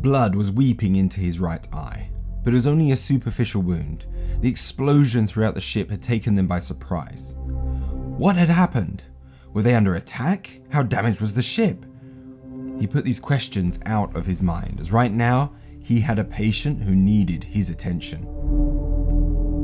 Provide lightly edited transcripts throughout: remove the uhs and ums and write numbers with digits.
Blood was weeping into his right eye, but it was only a superficial wound. The explosion throughout the ship had taken them by surprise. What had happened? Were they under attack? How damaged was the ship? He put these questions out of his mind, as right now he had a patient who needed his attention.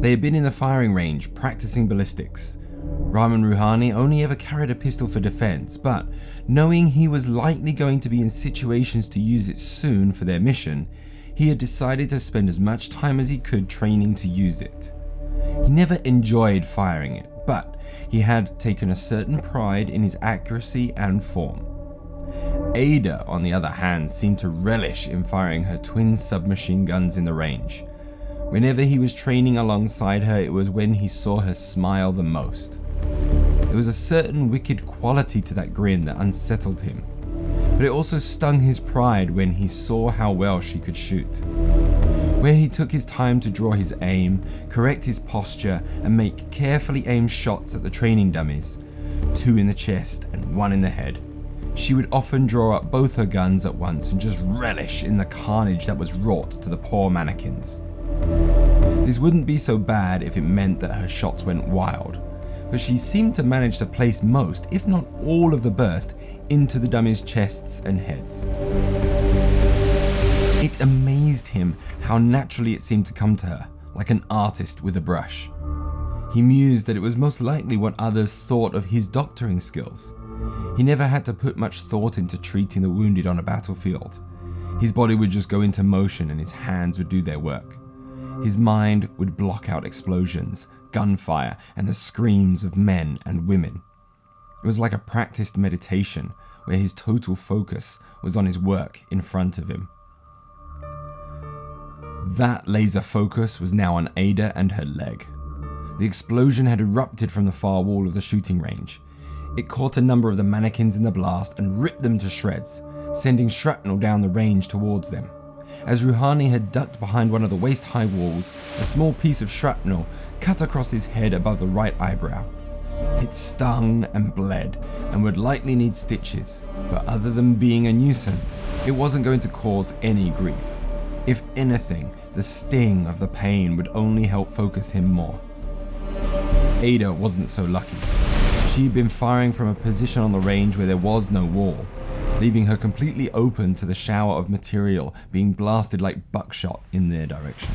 They had been in the firing range practicing ballistics. Rahman Rouhani only ever carried a pistol for defense, but knowing he was likely going to be in situations to use it soon for their mission, he had decided to spend as much time as he could training to use it. He never enjoyed firing it, but he had taken a certain pride in his accuracy and form. Aida, on the other hand, seemed to relish in firing her twin submachine guns in the range. Whenever he was training alongside her, it was when he saw her smile the most. There was a certain wicked quality to that grin that unsettled him, but it also stung his pride when he saw how well she could shoot. Where he took his time to draw his aim, correct his posture, and make carefully aimed shots at the training dummies, 2 in the chest and 1 in the head, she would often draw up both her guns at once and just relish in the carnage that was wrought to the poor mannequins. This wouldn't be so bad if it meant that her shots went wild, but she seemed to manage to place most, if not all of the burst, into the dummies' chests and heads. It amazed him how naturally it seemed to come to her, like an artist with a brush. He mused that it was most likely what others thought of his doctoring skills. He never had to put much thought into treating the wounded on a battlefield. His body would just go into motion and his hands would do their work. His mind would block out explosions, gunfire, and the screams of men and women. It was like a practiced meditation where his total focus was on his work in front of him. That laser focus was now on Aida and her leg. The explosion had erupted from the far wall of the shooting range. It caught a number of the mannequins in the blast and ripped them to shreds, sending shrapnel down the range towards them. As Rouhani had ducked behind one of the waist-high walls, a small piece of shrapnel cut across his head above the right eyebrow. It stung and bled and would likely need stitches, but other than being a nuisance, it wasn't going to cause any grief. If anything, the sting of the pain would only help focus him more. Aida wasn't so lucky. She had been firing from a position on the range where there was no wall, leaving her completely open to the shower of material being blasted like buckshot in their direction.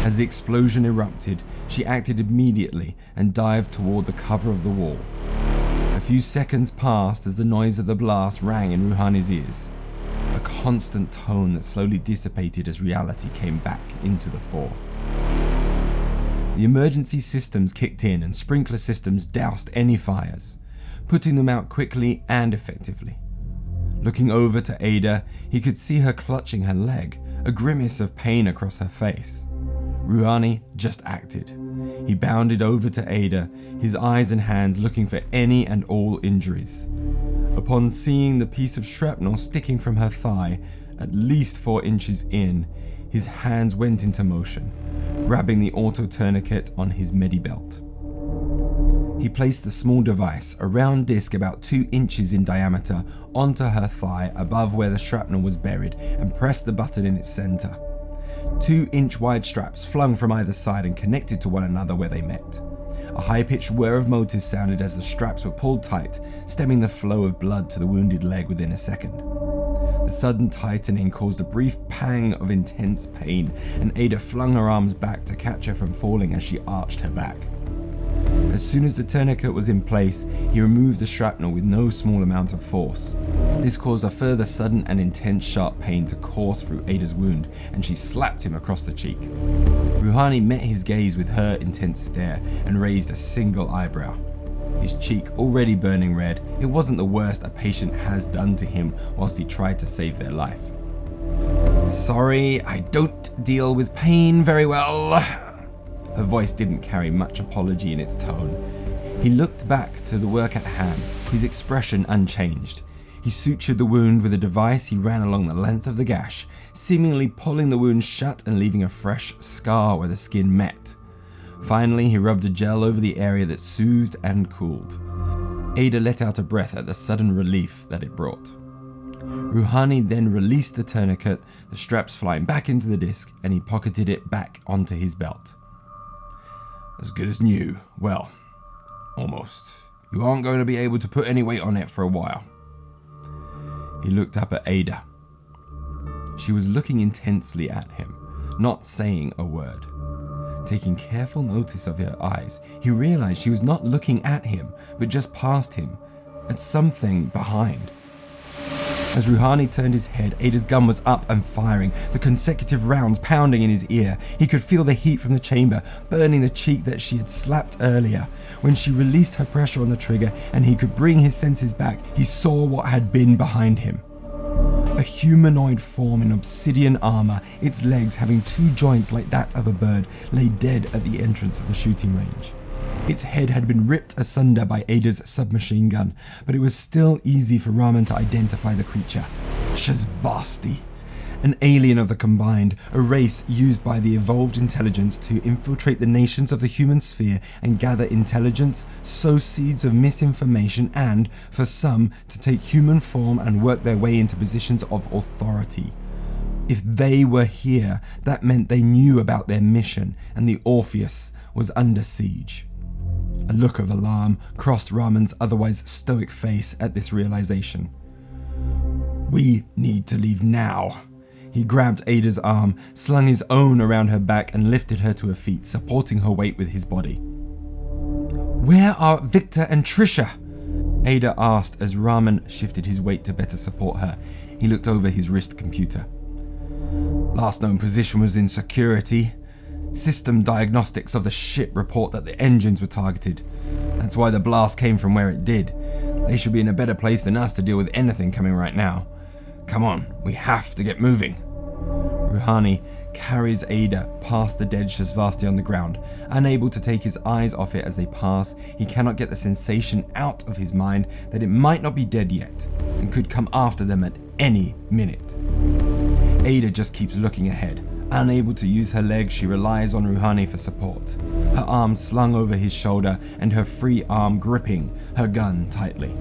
As the explosion erupted, she acted immediately and dived toward the cover of the wall. A few seconds passed as the noise of the blast rang in Rouhani's ears, a constant tone that slowly dissipated as reality came back into the fore. The emergency systems kicked in and sprinkler systems doused any fires, putting them out quickly and effectively. Looking over to Aida, he could see her clutching her leg, a grimace of pain across her face. Rouhani just acted. He bounded over to Aida, his eyes and hands looking for any and all injuries. Upon seeing the piece of shrapnel sticking from her thigh, at least 4 inches in, his hands went into motion, grabbing the auto tourniquet on his medibelt. He placed the small device, a round disc about 2 inches in diameter, onto her thigh above where the shrapnel was buried and pressed the button in its center. 2-inch wide straps flung from either side and connected to one another where they met. A high-pitched whir of motors sounded as the straps were pulled tight, stemming the flow of blood to the wounded leg within a second. The sudden tightening caused a brief pang of intense pain, and Aida flung her arms back to catch her from falling as she arched her back. As soon as the tourniquet was in place, he removed the shrapnel with no small amount of force. This caused a further sudden and intense sharp pain to course through Aida's wound, and she slapped him across the cheek. Rouhani met his gaze with her intense stare and raised a single eyebrow. His cheek already burning red, it wasn't the worst a patient has done to him whilst he tried to save their life. "Sorry, I don't deal with pain very well." Her voice didn't carry much apology in its tone. He looked back to the work at hand, his expression unchanged. He sutured the wound with a device he ran along the length of the gash, seemingly pulling the wound shut and leaving a fresh scar where the skin met. Finally, he rubbed a gel over the area that soothed and cooled. Aida let out a breath at the sudden relief that it brought. Rouhani then released the tourniquet, the straps flying back into the disc, and he pocketed it back onto his belt. As good as new. Well, almost. You aren't going to be able to put any weight on it for a while. He looked up at Aida. She was looking intensely at him, not saying a word. Taking careful notice of her eyes, he realized she was not looking at him, but just past him, at something behind. As Rouhani turned his head, Aida's gun was up and firing, the consecutive rounds pounding in his ear. He could feel the heat from the chamber, burning the cheek that she had slapped earlier. When she released her pressure on the trigger and he could bring his senses back, he saw what had been behind him. A humanoid form in obsidian armor, its legs having two joints like that of a bird, lay dead at the entrance of the shooting range. Its head had been ripped asunder by Aida's submachine gun, but it was still easy for Rahman to identify the creature. Shasvastii, an alien of the Combined, a race used by the evolved intelligence to infiltrate the nations of the human sphere and gather intelligence, sow seeds of misinformation, and, for some, to take human form and work their way into positions of authority. If they were here, that meant they knew about their mission, and the Orpheus was under siege. A look of alarm crossed Rahman's otherwise stoic face at this realization. We need to leave now. He grabbed Aida's arm, slung his own around her back, and lifted her to her feet, supporting her weight with his body. Where are Victor and Trisha? Aida asked as Rahman shifted his weight to better support her. He looked over his wrist computer. Last known position was in security. System diagnostics of the ship report that the engines were targeted. That's why the blast came from where it did. They should be in a better place than us to deal with anything coming right now. Come on, we have to get moving. Rouhani carries Aida past the dead Shasvastii on the ground. Unable to take his eyes off it as they pass, he cannot get the sensation out of his mind that it might not be dead yet and could come after them at any minute. Aida just keeps looking ahead. Unable to use her legs, she relies on Rouhani for support, her arm slung over his shoulder and her free arm gripping her gun tightly.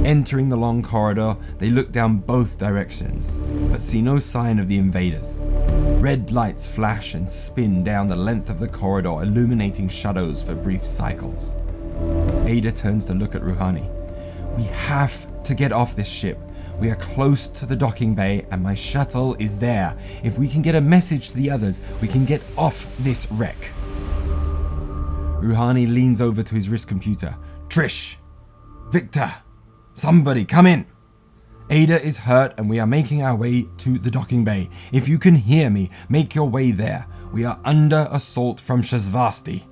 Entering the long corridor, they look down both directions, but see no sign of the invaders. Red lights flash and spin down the length of the corridor, illuminating shadows for brief cycles. Aida turns to look at Rouhani. We have to get off this ship. We are close to the docking bay and my shuttle is there. If we can get a message to the others, we can get off this wreck. Rouhani leans over to his wrist computer. Trish! Victor! Somebody come in! Aida is hurt and we are making our way to the docking bay. If you can hear me, make your way there. We are under assault from Shasvastii.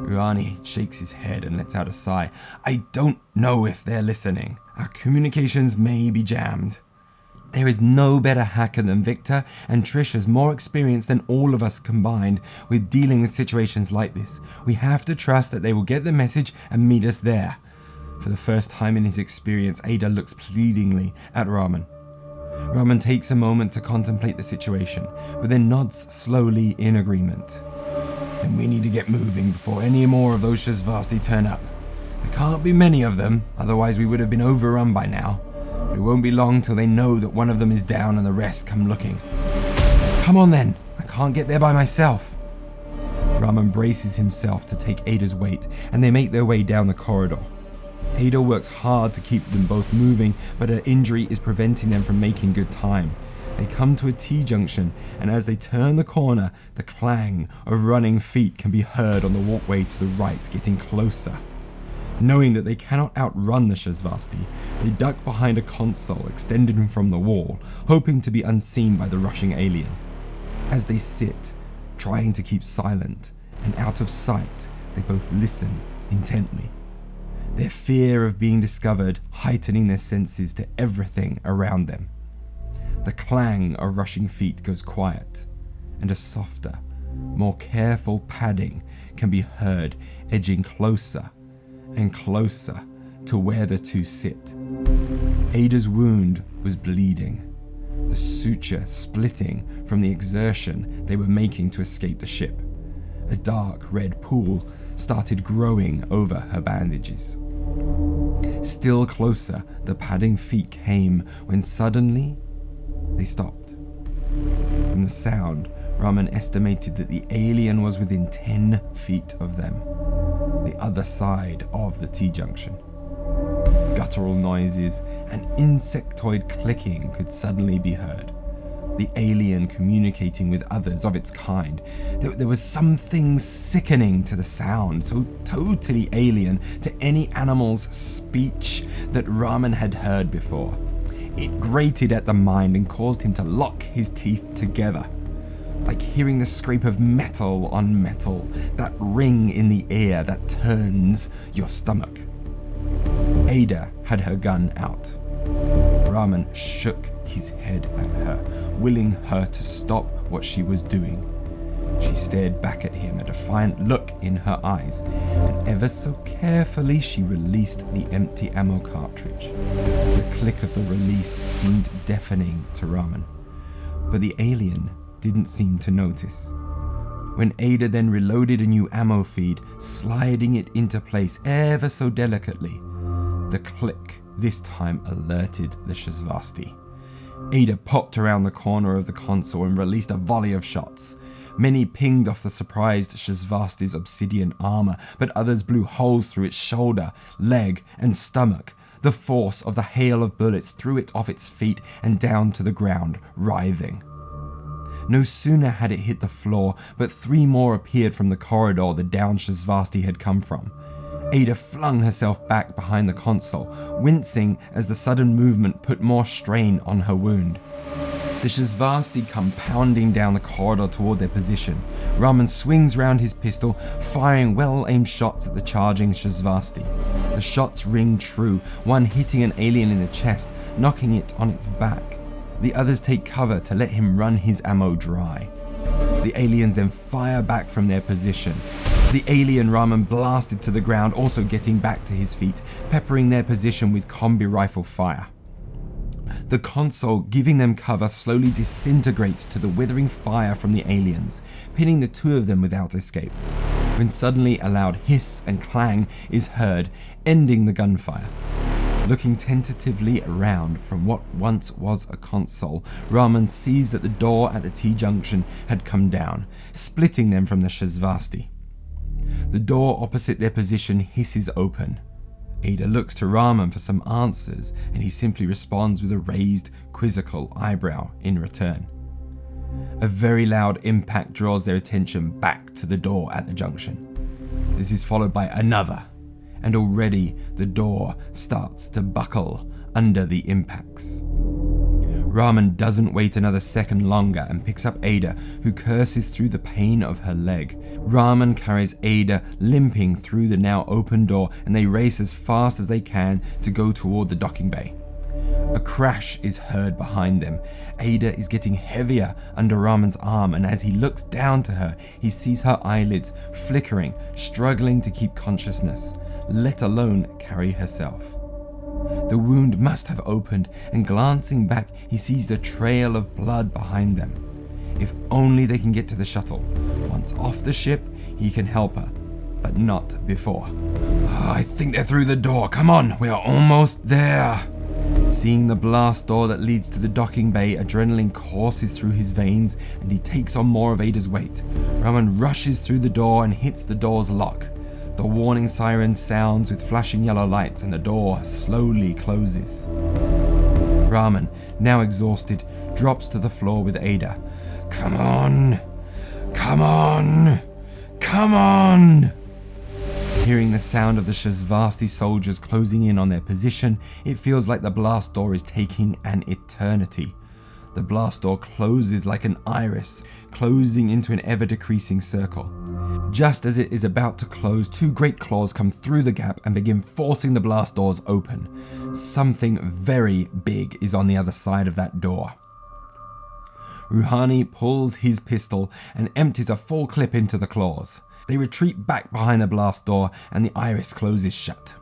Rouhani shakes his head and lets out a sigh. I don't know if they're listening. Our communications may be jammed. There is no better hacker than Victor, and Trish has more experience than all of us combined with dealing with situations like this. We have to trust that they will get the message and meet us there. For the first time in his experience, Aida looks pleadingly at Rahman. Rahman takes a moment to contemplate the situation, but then nods slowly in agreement. Then we need to get moving before any more of those Shasvastii turn up. There can't be many of them, otherwise we would have been overrun by now. But it won't be long till they know that one of them is down and the rest come looking. Come on then, I can't get there by myself. Rahman braces himself to take Aida's weight, and they make their way down the corridor. Aida works hard to keep them both moving, but her injury is preventing them from making good time. They come to a T-junction, and as they turn the corner, the clang of running feet can be heard on the walkway to the right, getting closer. Knowing that they cannot outrun the Shasvastii, they duck behind a console extended from the wall, hoping to be unseen by the rushing alien. As they sit, trying to keep silent and out of sight, they both listen intently. Their fear of being discovered heightening their senses to everything around them. The clang of rushing feet goes quiet, and a softer, more careful padding can be heard edging closer and closer to where the two sit. Aida's wound was bleeding, the suture splitting from the exertion they were making to escape the ship. A dark red pool started growing over her bandages. Still closer, the padding feet came when suddenly they stopped. From the sound, Rahman estimated that the alien was within 10 feet of them, the other side of the T-junction. Guttural noises and insectoid clicking could suddenly be heard. The alien communicating with others of its kind. There was something sickening to the sound, so totally alien to any animal's speech that Rahman had heard before. It grated at the mind and caused him to lock his teeth together, like hearing the scrape of metal on metal, that ring in the air that turns your stomach. Aida had her gun out. Rahman shook his head at her, willing her to stop what she was doing. She stared back at him, a defiant look in her eyes, and ever so carefully she released the empty ammo cartridge. The click of the release seemed deafening to Rahman, but the alien didn't seem to notice. When Aida then reloaded a new ammo feed, sliding it into place ever so delicately, the click this time alerted the Shasvastii. Aida popped around the corner of the console and released a volley of shots. Many pinged off the surprised Shasvastii's obsidian armor, but others blew holes through its shoulder, leg, and stomach. The force of the hail of bullets threw it off its feet and down to the ground, writhing. No sooner had it hit the floor, but 3 more appeared from the corridor the downed Shasvastii had come from. Aida flung herself back behind the console, wincing as the sudden movement put more strain on her wound. The Shasvastii come pounding down the corridor toward their position. Rahman swings round his pistol, firing well-aimed shots at the charging Shasvastii. The shots ring true, one hitting an alien in the chest, knocking it on its back. The others take cover to let him run his ammo dry. The aliens then fire back from their position. The alien Rahman blasted to the ground, also getting back to his feet, peppering their position with combi rifle fire. The console, giving them cover, slowly disintegrates to the withering fire from the aliens, pinning the 2 of them without escape, when suddenly a loud hiss and clang is heard, ending the gunfire. Looking tentatively around from what once was a console, Rahman sees that the door at the T-junction had come down, splitting them from the Shasvastii. The door opposite their position hisses open. Aida looks to Rahman for some answers, and he simply responds with a raised, quizzical eyebrow in return. A very loud impact draws their attention back to the door at the junction. This is followed by another, and already the door starts to buckle under the impacts. Rahman doesn't wait another second longer and picks up Aida, who curses through the pain of her leg. Rahman carries Aida limping through the now open door, and they race as fast as they can to go toward the docking bay. A crash is heard behind them. Aida is getting heavier under Rahman's arm, and as he looks down to her, he sees her eyelids flickering, struggling to keep consciousness, let alone carry herself. The wound must have opened, and glancing back, he sees the trail of blood behind them. If only they can get to the shuttle. Once off the ship, he can help her, but not before. I think they're through the door. Come on, we are almost there. Seeing the blast door that leads to the docking bay, adrenaline courses through his veins, and he takes on more of Aida's weight. Rahman rushes through the door and hits the door's lock. The warning siren sounds with flashing yellow lights, and the door slowly closes. Rahman, now exhausted, drops to the floor with Aida. Come on! Come on! Come on! Hearing the sound of the Shasvastii soldiers closing in on their position, it feels like the blast door is taking an eternity. The blast door closes like an iris, closing into an ever-decreasing circle. Just as it is about to close, 2 great claws come through the gap and begin forcing the blast doors open. Something very big is on the other side of that door. Rouhani pulls his pistol and empties a full clip into the claws. They retreat back behind the blast door, and the iris closes shut.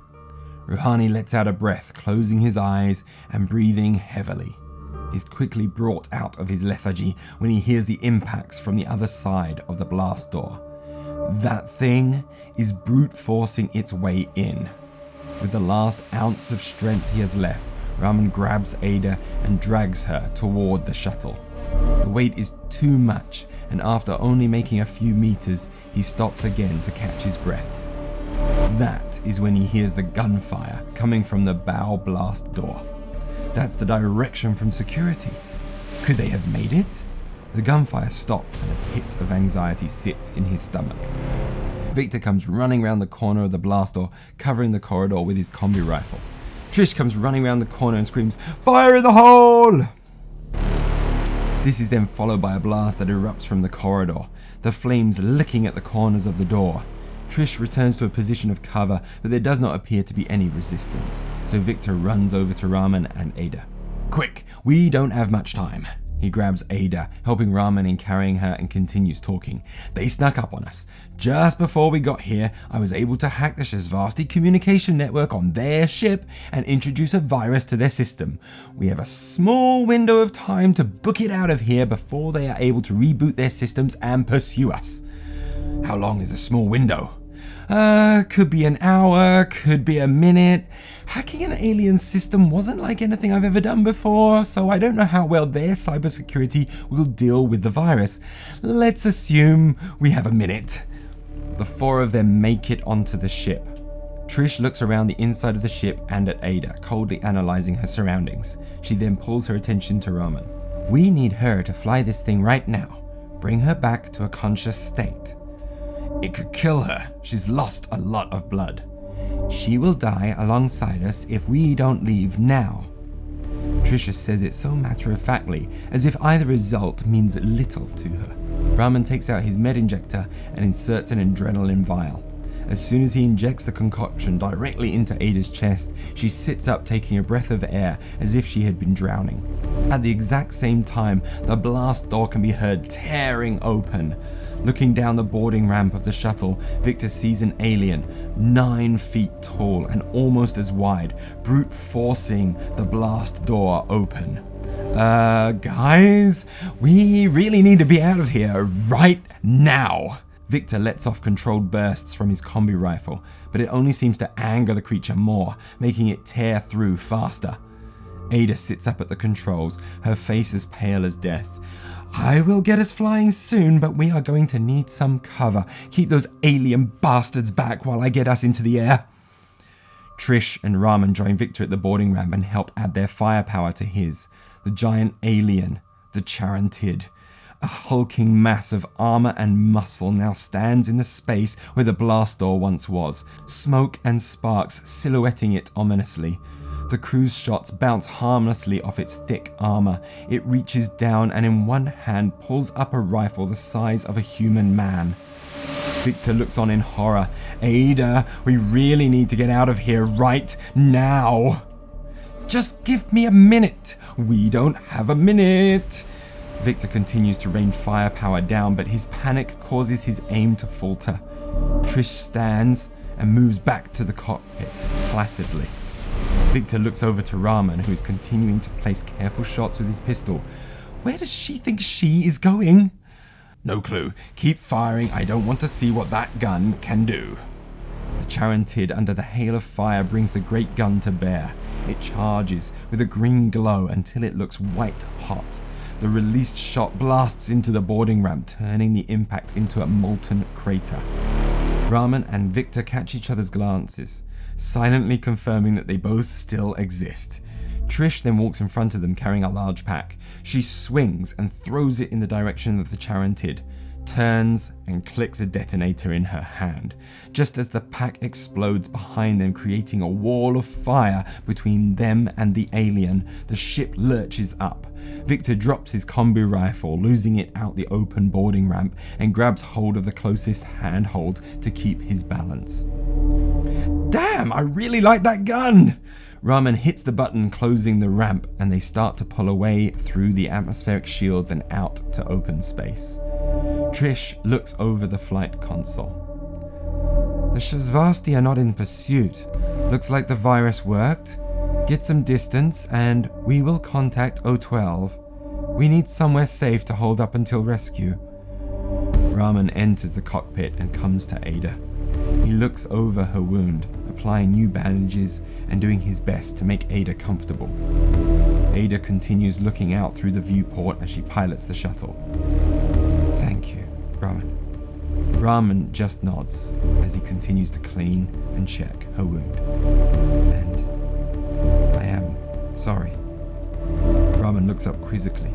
Rouhani lets out a breath, closing his eyes and breathing heavily. He's quickly brought out of his lethargy when he hears the impacts from the other side of the blast door. That thing is brute forcing its way in. With the last ounce of strength he has left, Rahman grabs Aida and drags her toward the shuttle. The weight is too much, and after only making a few meters, he stops again to catch his breath. That is when he hears the gunfire coming from the bow blast door. That's the direction from security. Could they have made it? The gunfire stops and a pit of anxiety sits in his stomach. Victor comes running round the corner of the blast door, covering the corridor with his combi rifle. Trish comes running round the corner and screams, "Fire in the hole!" This is then followed by a blast that erupts from the corridor, the flames licking at the corners of the door. Trish returns to a position of cover, but there does not appear to be any resistance, so Victor runs over to Rahman and Aida. "Quick, we don't have much time." He grabs Aida, helping Rahman in carrying her, and continues talking. "They snuck up on us. Just before we got here, I was able to hack the Shasvastii communication network on their ship and introduce a virus to their system. We have a small window of time to book it out of here before they are able to reboot their systems and pursue us." "How long is a small window?" Could be an hour, could be a minute. Hacking an alien system wasn't like anything I've ever done before, so I don't know how well their cybersecurity will deal with the virus. Let's assume we have a minute." The four of them make it onto the ship. Trish looks around the inside of the ship and at Aida, coldly analyzing her surroundings. She then pulls her attention to Rahman. "We need her to fly this thing right now. Bring her back to a conscious state. It could kill her. She's lost a lot of blood. She will die alongside us if we don't leave now." Trisha says it so matter-of-factly, as if either result means little to her. Rahman takes out his med injector and inserts an adrenaline vial. As soon as he injects the concoction directly into Aida's chest, she sits up, taking a breath of air as if she had been drowning. At the exact same time, the blast door can be heard tearing open. Looking down the boarding ramp of the shuttle, Victor sees an alien, 9 feet tall and almost as wide, brute forcing the blast door open. Guys, we really need to be out of here right now." Victor lets off controlled bursts from his combi rifle, but it only seems to anger the creature more, making it tear through faster. Aida sits up at the controls, her face as pale as death. "I will get us flying soon, but we are going to need some cover. Keep those alien bastards back while I get us into the air." Trish and Rahman join Victor at the boarding ramp and help add their firepower to his. The giant alien, the Charantid, a hulking mass of armor and muscle, now stands in the space where the blast door once was, smoke and sparks silhouetting it ominously. The crew's shots bounce harmlessly off its thick armor. It reaches down and in one hand pulls up a rifle the size of a human man. Victor looks on in horror. "Aida, we really need to get out of here right now." "Just give me a minute." "We don't have a minute." Victor continues to rain firepower down, but his panic causes his aim to falter. Trish stands and moves back to the cockpit placidly. Victor looks over to Rahman, who is continuing to place careful shots with his pistol. "Where does she think she is going?" "No clue. Keep firing. I don't want to see what that gun can do." The Charantid, under the hail of fire, brings the great gun to bear. It charges with a green glow until it looks white hot. The released shot blasts into the boarding ramp, turning the impact into a molten crater. Rahman and Victor catch each other's glances, silently confirming that they both still exist. Trish then walks in front of them carrying a large pack. She swings and throws it in the direction of the Charantid, turns and clicks a detonator in her hand. Just as the pack explodes behind them, creating a wall of fire between them and the alien, the ship lurches up. Victor drops his combi rifle, losing it out the open boarding ramp, and grabs hold of the closest handhold to keep his balance. "Damn, I really like that gun!" Rahman hits the button closing the ramp, and they start to pull away through the atmospheric shields and out to open space. Trish looks over the flight console. "The Shasvastii are not in pursuit. Looks like the virus worked. Get some distance and we will contact O12. We need somewhere safe to hold up until rescue." Rahman enters the cockpit and comes to Aida. He looks over her wound, applying new bandages and doing his best to make Aida comfortable. Aida continues looking out through the viewport as she pilots the shuttle. "Thank you, Rahman." Rahman just nods as he continues to clean and check her wound. "And I am sorry." Rahman looks up quizzically.